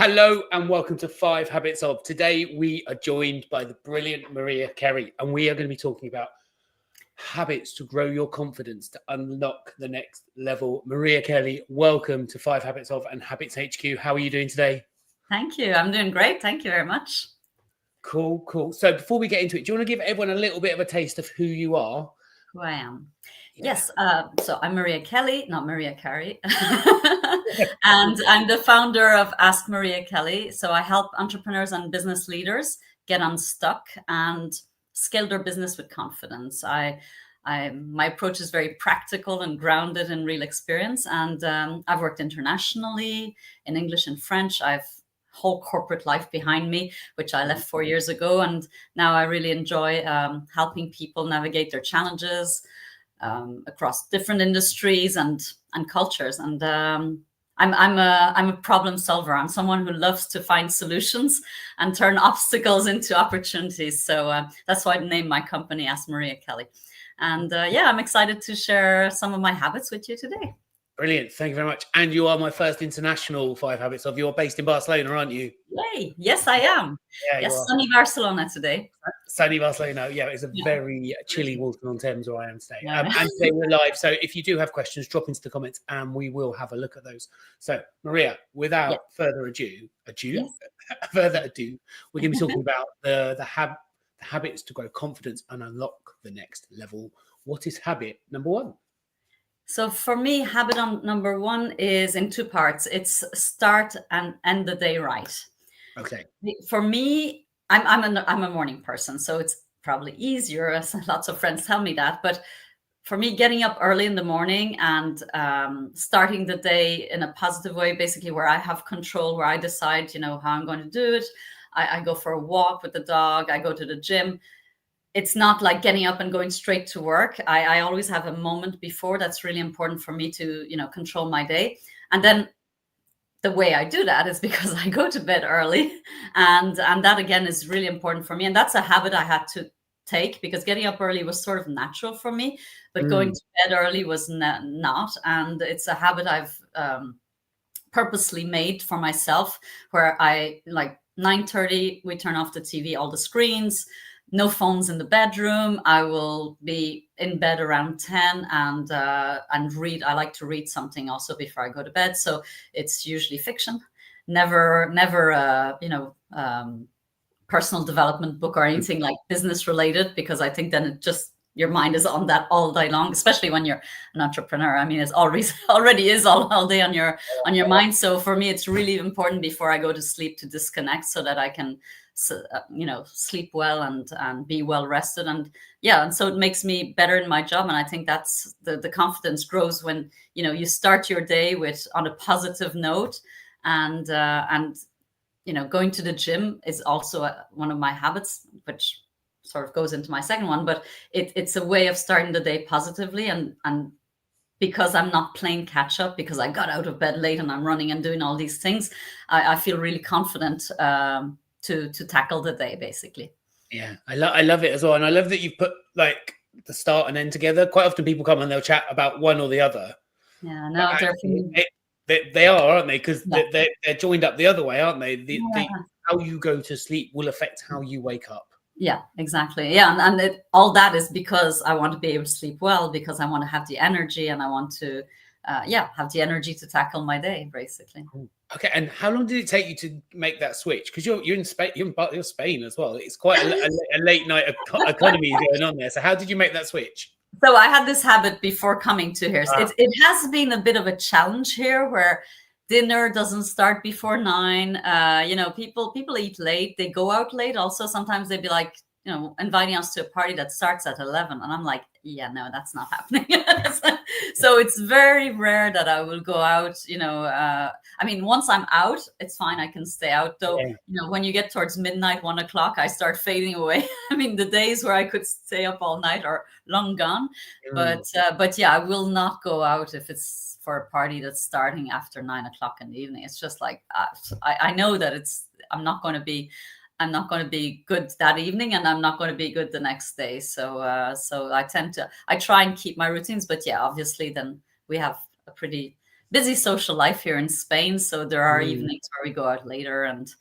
Hello and welcome to 5 Habits of. Today we are joined by the brilliant Maria Carey, and we are going to be talking about habits to grow your confidence to unlock the next level. Maria Carey, welcome to 5 Habits of and Habits HQ. How are you doing today? Thank you. I'm doing great. Thank you very much. Cool. So before we get into it, do you want to give everyone a little bit of a taste of who you are? Who I am. Yeah. Yes. So I'm Maria Kelly, not Maria Carey. And I'm the founder of Ask Maria Kelly. So I help entrepreneurs and business leaders get unstuck and scale their business with confidence. My approach is very practical and grounded in real experience. And I've worked internationally in English and French. I've whole corporate life behind me, which I left 4 years ago. And now I really enjoy helping people navigate their challenges across different industries and cultures. And I'm a problem solver. I'm someone who loves to find solutions and turn obstacles into opportunities. So that's why I named my company Ask Maria Kelly. And I'm excited to share some of my habits with you today. Brilliant. Thank you very much. And you are my first international 5 Habits of. You're based in Barcelona, aren't you? Yay. Yes, I am. Yeah, yes, sunny Barcelona today. Sunny Barcelona. Yeah, it's a very chilly Walton-on-Thames where I am today. Yeah. And today we're live. So if you do have questions, drop into the comments and we will have a look at those. So Maria, without further ado, we're going to be talking about the habits to grow confidence and unlock the next level. What is habit number one? So for me, habit number one is in two parts. It's start and end the day right. Okay. For me, I'm a morning person, so it's probably easier, as lots of friends tell me that. But for me, getting up early in the morning and starting the day in a positive way, basically where I have control, where I decide, how I'm going to do it. I go for a walk with the dog. I go to the gym. It's not like getting up and going straight to work. I always have a moment before that's really important for me to, control my day. And then the way I do that is because I go to bed early. And that, again, is really important for me. And that's a habit I had to take because getting up early was sort of natural for me. But going to bed early was not. And it's a habit I've purposely made for myself where I, like 9:30, we turn off the TV, all the screens. No phones in the bedroom. I will be in bed around 10 and read. I like to read something also before I go to bed. So it's usually fiction, never personal development book or anything like business related, because I think then it just, your mind is on that all day long, especially when you're an entrepreneur. I mean, it's already is all day on your mind. So for me, it's really important before I go to sleep to disconnect so that I can sleep well and be well rested. And so it makes me better in my job. And I think that's the confidence grows when, you start your day on a positive note. And going to the gym is also one of my habits, which sort of goes into my second one, but it's a way of starting the day positively. And because I'm not playing catch up, because I got out of bed late and I'm running and doing all these things, I feel really confident to tackle the day, basically. Yeah, I love it as well. And I love that you put like the start and end together. Quite often people come and they'll chat about one or the other. Yeah, no, they are, aren't they? Because they're joined up the other way, aren't they? How you go to sleep will affect how you wake up. Yeah, exactly. Yeah, and all that is because I want to be able to sleep well, because I want to have the energy and I want to have the energy to tackle my day, basically. Okay, and how long did it take you to make that switch? Because you're in Spain, you're Spain as well. It's quite a late night economy going on there. So how did you make that switch? So I had this habit before coming to here. It has been a bit of a challenge here, where dinner doesn't start before 9. People eat late. They go out late. Also, sometimes they'd be like, inviting us to a party that starts at 11. And I'm like, yeah, no, that's not happening. So it's very rare that I will go out, I mean, once I'm out, it's fine. I can stay out. Though, when you get towards midnight, 1 o'clock, I start fading away. I mean, the days where I could stay up all night are long gone. But I will not go out if it's for a party that's starting after 9 o'clock in the evening. It's just like, I know that I'm not going to be good that evening, and I'm not going to be good the next day. So I try and keep my routines, but obviously then we have a pretty busy social life here in Spain, so there are evenings where we go out later and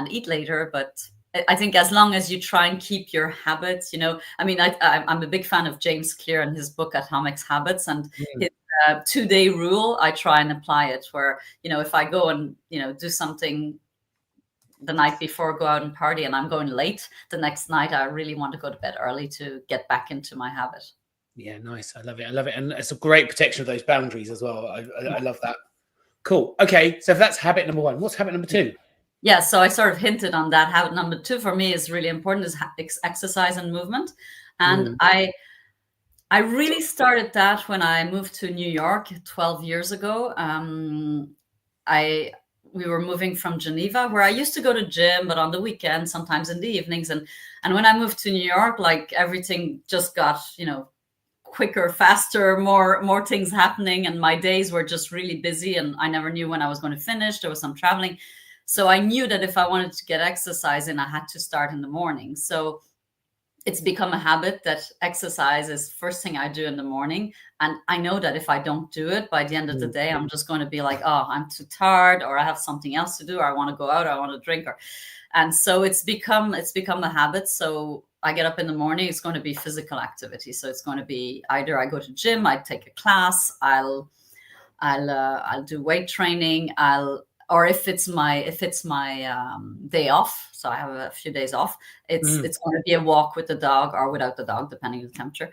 eat later. But I think as long as you try and keep your habits, I mean, I'm a big fan of James Clear and his book Atomic Habits, and his 2-day rule. I try and apply it where, if I go and do something the night before, go out and party, and I'm going late the next night, I really want to go to bed early to get back into my habit. Yeah, nice. I love it. I love it. And it's a great protection of those boundaries as well. I love that. Cool. Okay. So if that's habit number 1, what's habit number 2? Yeah. So I sort of hinted on that. Habit number 2 for me is really important, is exercise and movement. And I really started that when I moved to New York 12 years ago. We were moving from Geneva, where I used to go to gym, but on the weekend, sometimes in the evenings. And when I moved to New York, like everything just got, quicker, faster, more things happening. And my days were just really busy, and I never knew when I was going to finish. There was some traveling. So I knew that if I wanted to get exercise in, I had to start in the morning. So it's become a habit that exercise is first thing I do in the morning. And I know that if I don't do it, by the end of the day, I'm just going to be like, oh, I'm too tired, or I have something else to do, or I want to go out, or I want to drink. And so it's become a habit. So I get up in the morning, it's going to be physical activity. So it's going to be either I go to gym, I take a class, I'll do weight training, or if it's my day off, so I have a few days off, it's going to be a walk with the dog or without the dog, depending on the temperature,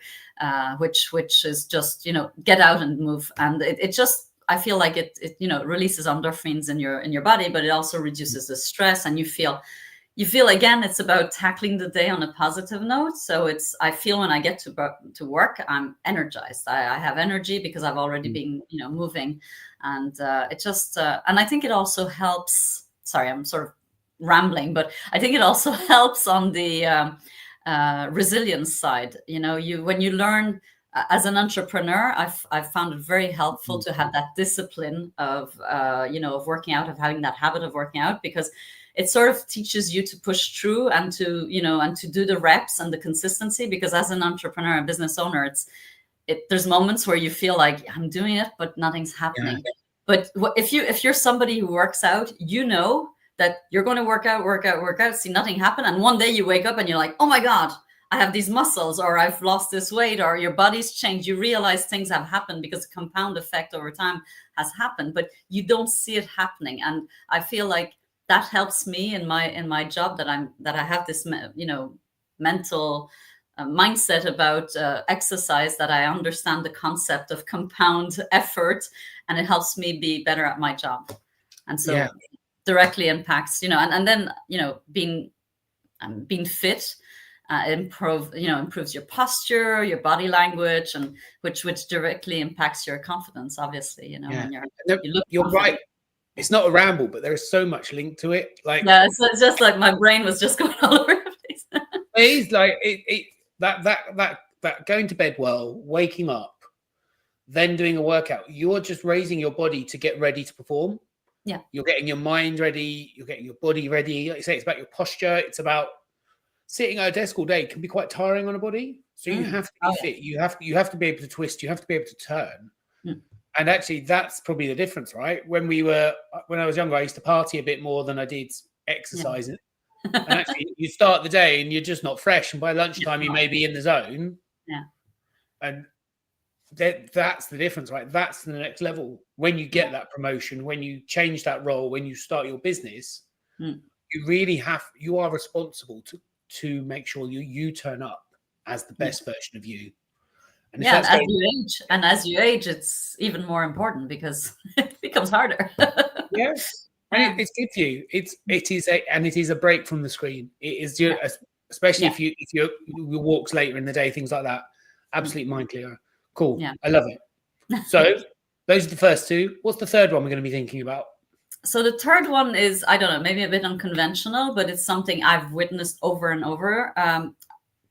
which is just, get out and move. And it just, I feel like it releases endorphins in your body, but it also reduces the stress, and you feel again, it's about tackling the day on a positive note. So I feel when I get to work, I'm energized. I have energy because I've already been, moving, and it just, and I think it also helps. Sorry, I'm sort of rambling, but I think it also helps on the resilience side. When you learn as an entrepreneur, I've found it very helpful to have that discipline of working out, of having that habit of working out, because it sort of teaches you to push through and to do the reps and the consistency. Because as an entrepreneur and business owner, there's moments where you feel like I'm doing it, but nothing's happening. Yeah. But if you're somebody who works out, that you're going to work out, see nothing happen. And one day you wake up and you're like, oh my God, I have these muscles, or I've lost this weight, or your body's changed. You realize things have happened because the compound effect over time has happened, but you don't see it happening. And I feel like that helps me in my job, that I have this, mental mindset about exercise, that I understand the concept of compound effort, and it helps me be better at my job. And so directly impacts, and then, being fit, improves your posture, your body language, and which directly impacts your confidence, obviously, when you're right. It's not a ramble, but there is so much linked to it. Like, yeah, so it's just like my brain was just going all over the place. It is like that going to bed well, waking up, then doing a workout. You're just raising your body to get ready to perform. Yeah, you're getting your mind ready. You're getting your body ready. Like you say, it's about your posture. It's about sitting at a desk all day can be quite tiring on a body. So you have to be fit. You have to be able to twist. You have to be able to turn. And actually, that's probably the difference, right? When I was younger, I used to party a bit more than I did exercising. Yeah. And actually, you start the day and you're just not fresh. And by lunchtime, you may be in the zone. Yeah. And that's the difference, right? That's the next level. When you get that promotion, when you change that role, when you start your business, you are responsible to make sure you turn up as the best version of you. And as you age, it's even more important because it becomes harder. Yes, and it's good for you. It is a break from the screen. It is, especially if your walks later in the day, things like that. Absolute mind clearer. Cool. Yeah. I love it. So those are the first two. What's the third one we're going to be thinking about? So the third one is, I don't know, maybe a bit unconventional, but it's something I've witnessed over and over.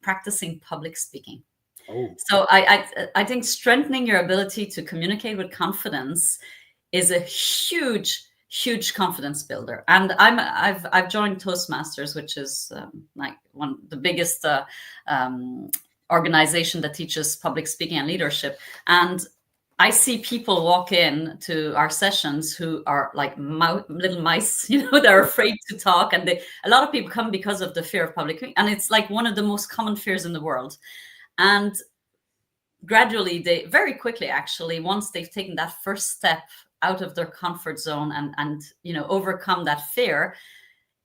Practicing public speaking. Oh. So I think strengthening your ability to communicate with confidence is a huge confidence builder. And I've joined Toastmasters, which is like the biggest organization that teaches public speaking and leadership. And I see people walk in to our sessions who are like little mice, they're afraid to talk. And a lot of people come because of the fear of public speaking. And it's like one of the most common fears in the world. And gradually, very quickly, actually, once they've taken that first step out of their comfort zone and overcome that fear,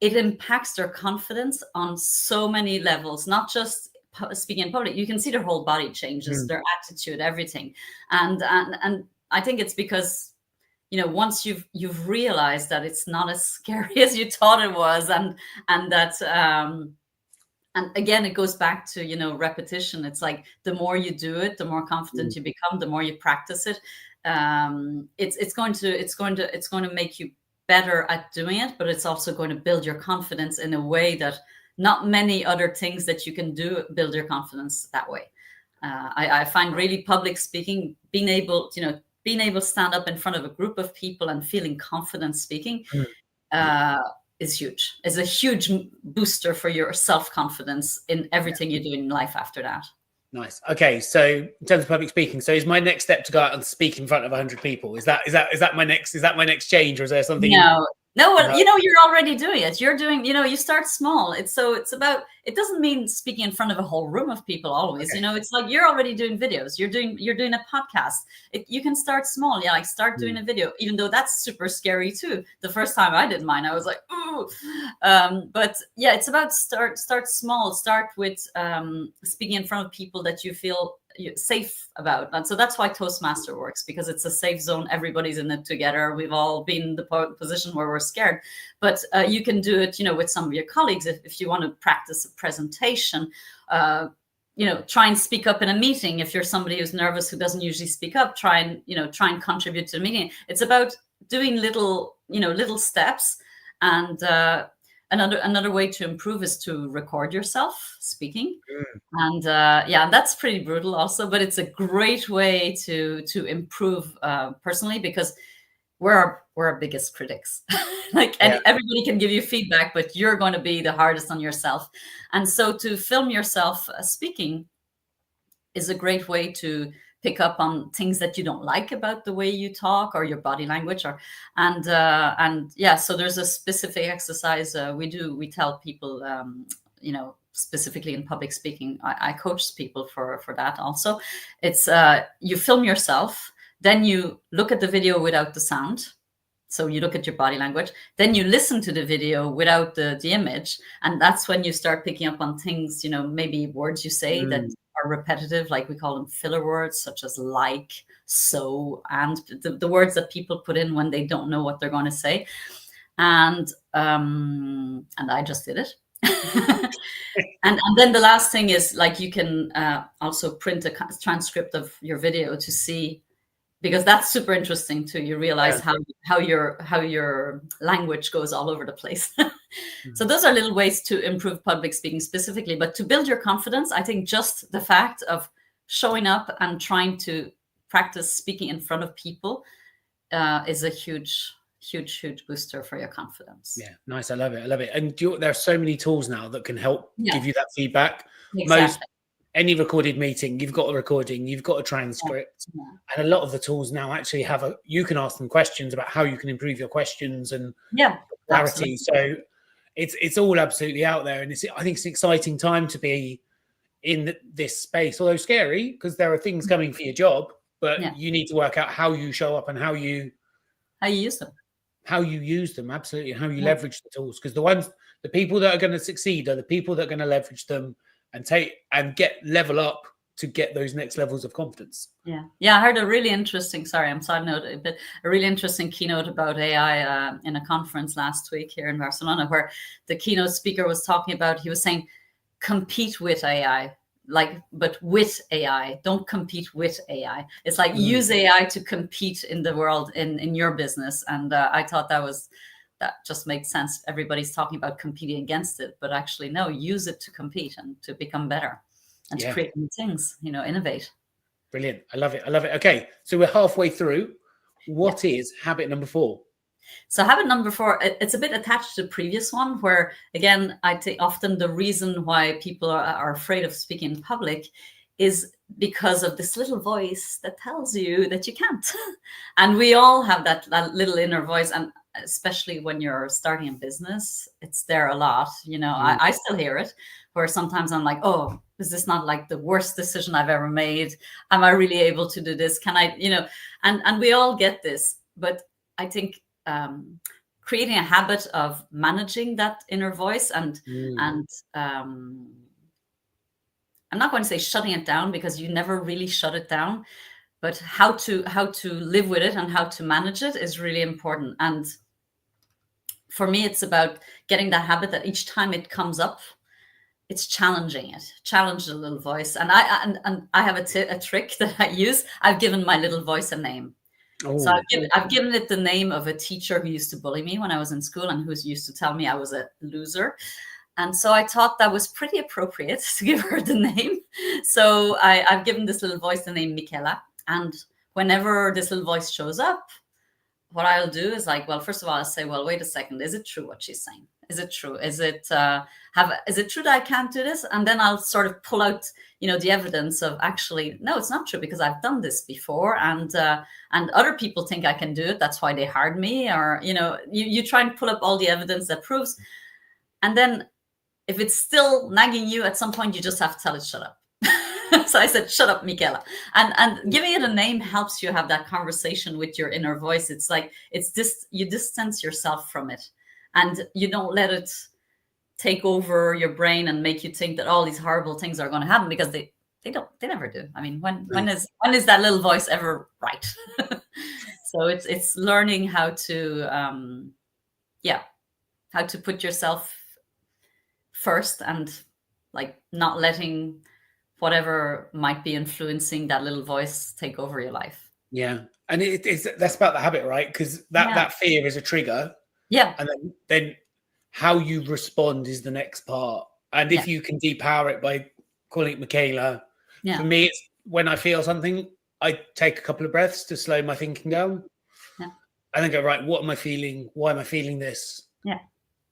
it impacts their confidence on so many levels, not just speaking in public. You can see their whole body changes, their attitude, everything. And I think it's because, once you've realized that it's not as scary as you thought it was, and that and again, it goes back to, repetition. It's like the more you do it, the more confident you become, the more you practice it. It's going to make you better at doing it, but it's also going to build your confidence in a way that not many other things that you can do build your confidence that way. I find really public speaking, being able to stand up in front of a group of people and feeling confident speaking is huge. Is a huge booster for your self-confidence in everything you do in life after that. Nice. Okay, so in terms of public speaking, so is my next step to go out and speak in front of 100 people? Is that my next change, or is there something? No, well, you're already doing it. You're doing, you start small. It's about, it doesn't mean speaking in front of a whole room of people always. Okay. It's like you're already doing videos. You're doing a podcast. You can start small. Yeah, like start doing a video, even though that's super scary too. The first time I did mine, I was like, ooh. But yeah, it's about start small. Start with speaking in front of people that you feel safe about. And so that's why Toastmaster works, because it's a safe zone. Everybody's in it together. We've all been in the position where we're scared, but you can do it, with some of your colleagues. If you want to practice a presentation, try and speak up in a meeting. If you're somebody who's nervous, who doesn't usually speak up, try and contribute to the meeting. It's about doing little steps. And another way to improve is to record yourself speaking. And that's pretty brutal also, but it's a great way to improve personally, because we're our biggest critics. Everybody can give you feedback, but you're going to be the hardest on yourself. And so to film yourself speaking is a great way to pick up on things that you don't like about the way you talk or your body language, so there's a specific exercise we tell people, specifically in public speaking. I coach people for that also. It's you film yourself, then you look at the video without the sound. So you look at your body language, then you listen to the video without the image. And that's when you start picking up on things, maybe words you say that are repetitive, like we call them filler words, such as like, so, and the words that people put in when they don't know what they're going to say. And I just did it. and then the last thing is, like, you can also print a transcript of your video to see, because that's super interesting too. You realize how your language goes all over the place. So those are little ways to improve public speaking specifically. But to build your confidence, I think just the fact of showing up and trying to practice speaking in front of people is a huge booster for your confidence. Yeah, nice. I love it. And there are so many tools now that can help give you that feedback. Exactly. Any recorded meeting, you've got a recording, you've got a transcript, and a lot of the tools now actually you can ask them questions about how you can improve your questions and clarity. Absolutely. So it's all absolutely out there, and I think it's an exciting time to be in this space, although scary, because there are things coming for your job, but you need to work out how you show up and how you use them. Absolutely, and how you leverage the tools, because the people that are going to succeed are the people that are going to leverage them and level up to get those next levels of confidence. I heard a really interesting, side note, but a really interesting keynote about AI in a conference last week here in Barcelona, where the keynote speaker was talking about, he was saying, compete with AI, but with AI, don't compete with AI. It's like use AI to compete in the world, in your business. And I thought that just makes sense. Everybody's talking about competing against it, but actually, no, use it to compete and to become better and to create new things, innovate. Brilliant. I love it. Okay, so we're halfway through. What is habit number 4? So habit number 4, it's a bit attached to the previous one, where, again, I think often the reason why people are afraid of speaking in public is because of this little voice that tells you that you can't. And we all have that little inner voice, and especially when you're starting a business, it's there a lot. I still hear it, where sometimes I'm like, oh, is this not like the worst decision I've ever made? Am I really able to do this? Can I, and we all get this. But I think creating a habit of managing that inner voice and I'm not going to say shutting it down, because you never really shut it down, but how to live with it and how to manage it is really important. And for me, it's about getting that habit that each time it comes up, it's challenging it, challenge the little voice. And I have a trick that I use. I've given my little voice a name. So I've given it the name of a teacher who used to bully me when I was in school and who used to tell me I was a loser. And so I thought that was pretty appropriate to give her the name. So I've given this little voice the name Michaela. And whenever this little voice shows up, what I'll do is like, well, first of all, I'll say, well, wait a second. Is it true what she's saying? Is it true? Is it true that I can't do this? And then I'll sort of pull out, the evidence of actually, no, it's not true, because I've done this before, and other people think I can do it. That's why they hired me. Or, you try and pull up all the evidence that proves. And then if it's still nagging you, at some point, you just have to tell it, shut up. So I said, shut up, Michaela. And giving it a name helps you have that conversation with your inner voice. It's like, you distance yourself from it, and you don't let it take over your brain and make you think that all these horrible things are going to happen, because they never do. I mean, when is that little voice ever right? So it's learning how to, how to put yourself first, and like not letting whatever might be influencing that little voice take over your life. Yeah. And that's about the habit, right? Because that fear is a trigger. Yeah. And then how you respond is the next part. And if you can depower it by calling it Michaela, for me, it's when I feel something, I take a couple of breaths to slow my thinking down. Yeah. And then go, right, what am I feeling? Why am I feeling this? Yeah.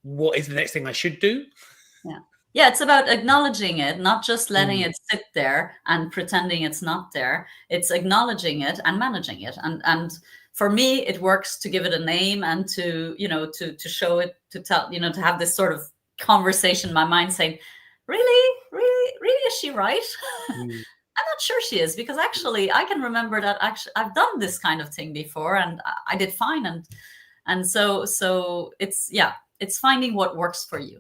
What is the next thing I should do? Yeah. Yeah, it's about acknowledging it, not just letting it sit there and pretending it's not there. It's acknowledging it and managing it. And for me, it works to give it a name and to show it, to tell, to have this sort of conversation in my mind saying, really, is she right? I'm not sure she is, because actually I can remember that actually I've done this kind of thing before and I did fine. And so it's finding what works for you.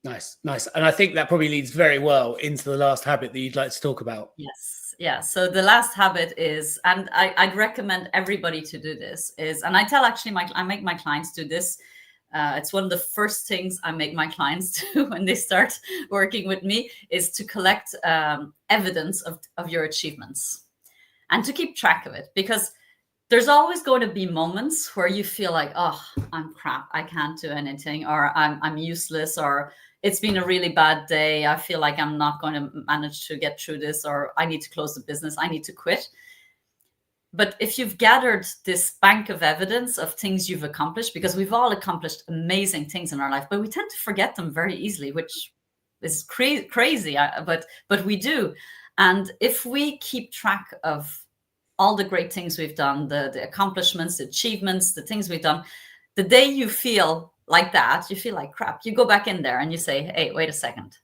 Nice. And I think that probably leads very well into the last habit that you'd like to talk about. Yes. Yeah. So the last habit is, and I'd recommend everybody to do this, is, and I tell actually I make my clients do this. It's one of the first things I make my clients do when they start working with me, is to collect evidence of your achievements and to keep track of it, because there's always going to be moments where you feel like, oh, I'm crap, I can't do anything, or I'm useless, or it's been a really bad day, I feel like I'm not going to manage to get through this, or I need to close the business, I need to quit. But if you've gathered this bank of evidence of things you've accomplished, because we've all accomplished amazing things in our life, but we tend to forget them very easily, which is crazy, but we do. And if we keep track of all the great things we've done, the accomplishments, the achievements, the things we've done, the day you feel like that, you feel like crap, you go back in there and you say, hey, wait a second,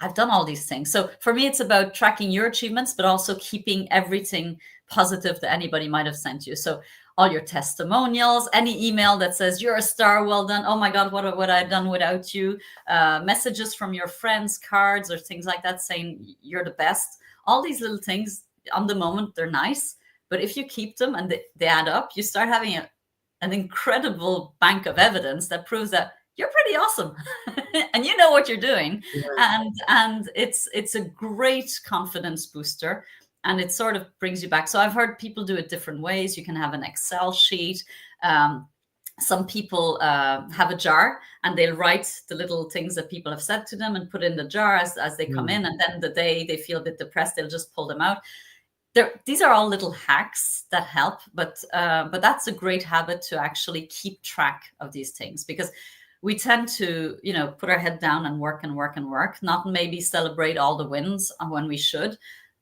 I've done all these things. So for me, it's about tracking your achievements, but also keeping everything positive that anybody might have sent you. So all your testimonials, any email that says you're a star, well done, oh my God, what would I have done without you? Messages from your friends, cards, or things like that saying you're the best. All these little things, on the moment, they're nice. But if you keep them and they add up, you start having an incredible bank of evidence that proves that you're pretty awesome and you know what you're doing. Yeah. And it's a great confidence booster, and it sort of brings you back. So I've heard people do it different ways. You can have an Excel sheet. Some people have a jar and they'll write the little things that people have said to them and put in the jar as they come in. And then the day they feel a bit depressed, they'll just pull them out. These are all little hacks that help, but that's a great habit to actually keep track of these things, because we tend to, put our head down and work, not maybe celebrate all the wins when we should,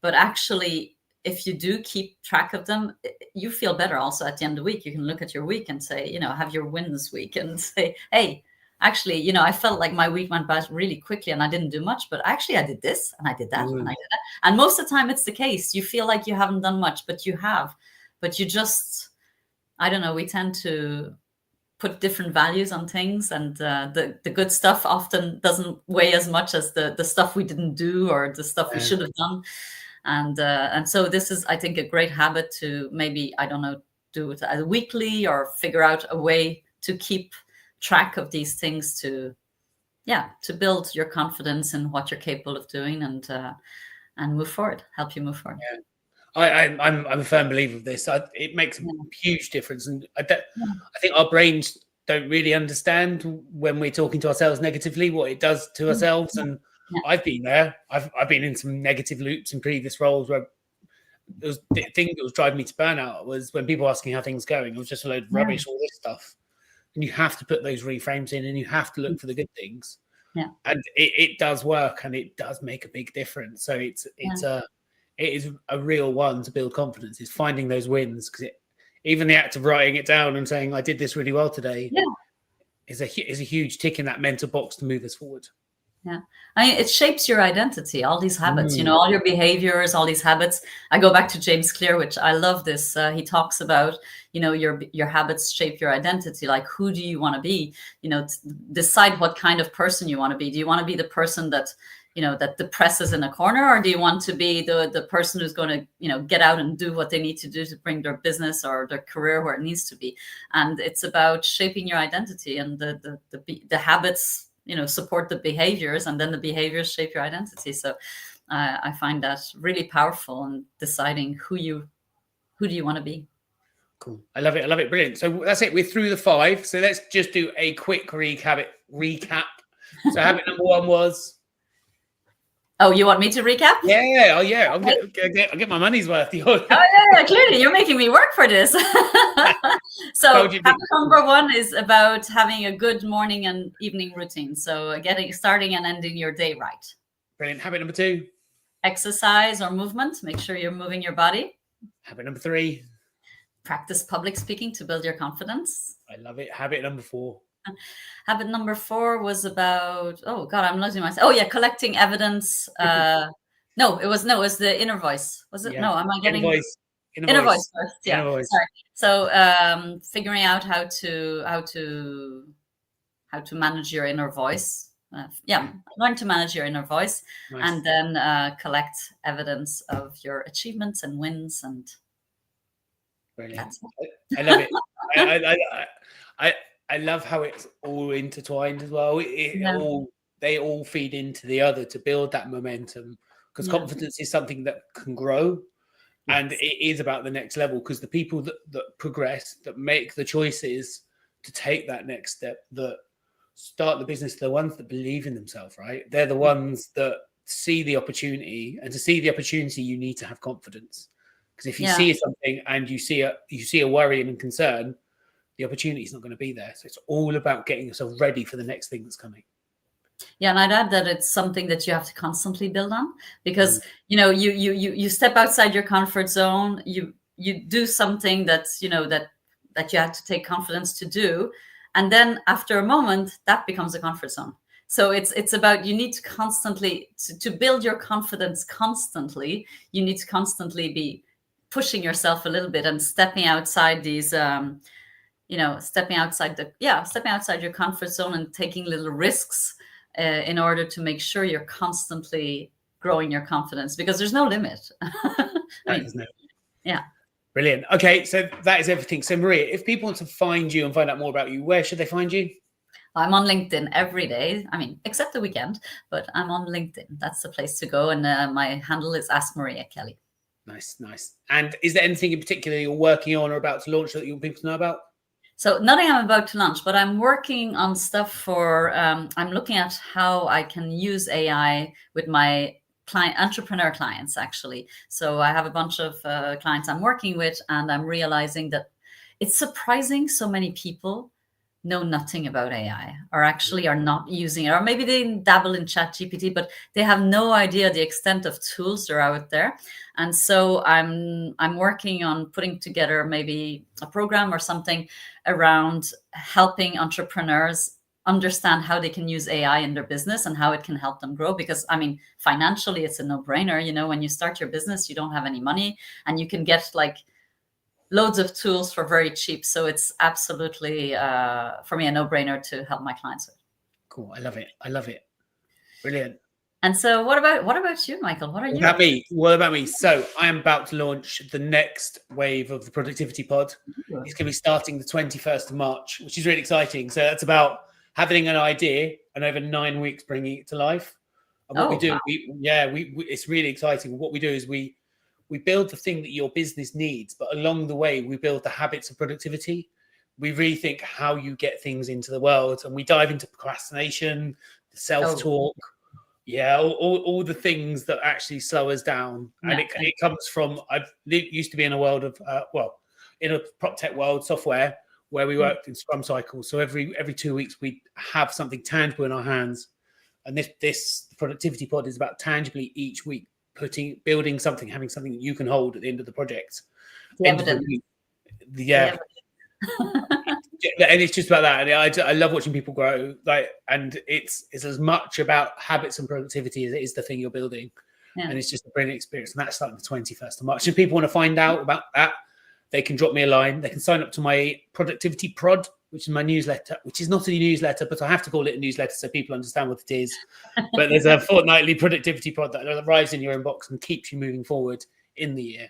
But actually, if you do keep track of them, you feel better also at the end of the week. You can look at your week and say, have your win this week and say, hey, actually, I felt like my week went by really quickly and I didn't do much, but actually I did this and I did that and I did that. And most of the time it's the case. You feel like you haven't done much, but you have. But you just, I don't know, we tend to put different values on things, and the good stuff often doesn't weigh as much as the stuff we didn't do or the stuff we should have done. And so this is, I think, a great habit to maybe, I don't know, do it weekly or figure out a way to keep track of these things to build your confidence in what you're capable of doing and move forward, help you move forward. Yeah. I'm a firm believer of this. It makes a huge difference, and I think our brains don't really understand when we're talking to ourselves negatively what it does to ourselves. And I've been there. I've been in some negative loops in previous roles where there was the thing that was driving me to burnout was when people were asking how things going. It was just a load of rubbish, all this stuff. And you have to put those reframes in, and you have to look for the good things. Yeah, and it does work, and it does make a big difference. So it is a real one to build confidence, is finding those wins, because even the act of writing it down and saying I did this really well today is a huge tick in that mental box to move us forward. Yeah, I mean, it shapes your identity, all these habits, all your behaviors, all these habits. I go back to James Clear, which I love this. He talks about, your habits shape your identity. Like, who do you want to be? Decide what kind of person you want to be. Do you want to be the person that, that depresses in a corner, or do you want to be the person who's going to, get out and do what they need to do to bring their business or their career where it needs to be? And it's about shaping your identity, and the habits support the behaviors, and then the behaviors shape your identity. So I find that really powerful in deciding who do you want to be. Cool. I love it. Brilliant. So that's it. We're through the 5. So let's just do a quick recap. So habit number 1 was. Oh, you want me to recap? Yeah. Oh, yeah. I'll get my money's worth. Oh, yeah. Clearly, you're making me work for this. So habit number 1 is about having a good morning and evening routine. So starting and ending your day right. Brilliant. Habit number 2. Exercise or movement. Make sure you're moving your body. Habit number 3. Practice public speaking to build your confidence. I love it. Habit number 4. Habit number 4 was about, oh God, I'm losing myself. Oh yeah, collecting evidence. No, it was the inner voice. Was it? Yeah. No, am I getting inner voice first? Yeah. Voice. Sorry. So figuring out how to manage your inner voice. Learn to manage your inner voice, nice. And then collect evidence of your achievements and wins. And brilliant. I love it. I love how it's all intertwined as well. They all feed into the other to build that momentum, because confidence is something that can grow, and it is about the next level, because the people that progress, that make the choices to take that next step, that start the business, the ones that believe in themselves, right? They're the ones that see the opportunity, and to see the opportunity, you need to have confidence, because if you see something and you see a worry and a concern, the opportunity is not going to be there. So it's all about getting yourself ready for the next thing that's coming. Yeah, and I'd add that it's something that you have to constantly build on, because you step outside your comfort zone. You do something that's that you have to take confidence to do, and then after a moment that becomes a comfort zone. So it's about, you need to constantly to build your confidence constantly. You need to constantly be pushing yourself a little bit and stepping outside these. Stepping outside your comfort zone and taking little risks in order to make sure you're constantly growing your confidence, because there's no limit. Yeah. Brilliant. Okay, so that is everything. So Maria, if people want to find you and find out more about you, where should they find you? I'm on LinkedIn every day. I mean, except the weekend, but I'm on LinkedIn. That's the place to go. And my handle is Ask Maria Kelly. Nice. And is there anything in particular you're working on or about to launch that you want people to know about? So nothing I'm about to launch, but I'm working on stuff for, I'm looking at how I can use AI with my entrepreneur clients, actually. So I have a bunch of clients I'm working with, and I'm realizing that it's surprising so many people know nothing about AI, or actually are not using it, or maybe they dabble in ChatGPT, but they have no idea the extent of tools that are out there. And so I'm working on putting together maybe a program or something around helping entrepreneurs understand how they can use AI in their business and how it can help them grow. Because I mean, financially, it's a no-brainer. You know, when you start your business, you don't have any money, and you can get like loads of tools for very cheap. So it's absolutely for me a no-brainer to help my clients with. Cool. I love it. I love it. Brilliant. And so what about you, Michael? What are you? What about me? So I am about to launch the next wave of the Productivity Pod. It's going to be starting the 21st of March, which is really exciting. So that's about having an idea and over 9 weeks bringing it to life. And what we do, wow. It's really exciting. What we do is we build the thing that your business needs, but along the way, we build the habits of productivity. We rethink how you get things into the world, and we dive into procrastination, self-talk, all the things that actually slow us down. And it comes from, I used to be in a world of, in a prop tech world, software, where we worked in Scrum cycles. So every 2 weeks, we have something tangible in our hands. And this Productivity Pod is about tangibly each week building something, having something that you can hold at the end of the project. End of the week. And it's just about that. And I love watching people grow. And it's as much about habits and productivity as it is the thing you're building. Yeah. And it's just a brilliant experience. And that's starting the 21st of March. If people want to find out about that, they can drop me a line. They can sign up to my Productivity Prod, which is my newsletter, which is not a newsletter, but I have to call it a newsletter so people understand what it is. But there's a fortnightly Productivity Prod that arrives in your inbox and keeps you moving forward in the year.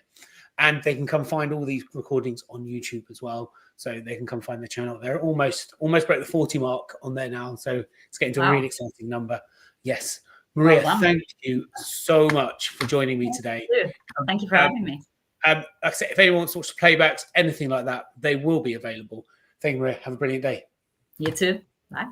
And they can come find all these recordings on YouTube as well. So they can come find the channel. They're almost broke the 40 mark on there now. So it's getting to a really exciting number. Yes. Maria, thank you so much for joining me today. Thank you for having me. Like I said, if anyone wants to watch playbacks, anything like that, they will be available. Thank you, Maria. Have a brilliant day. You too. Bye.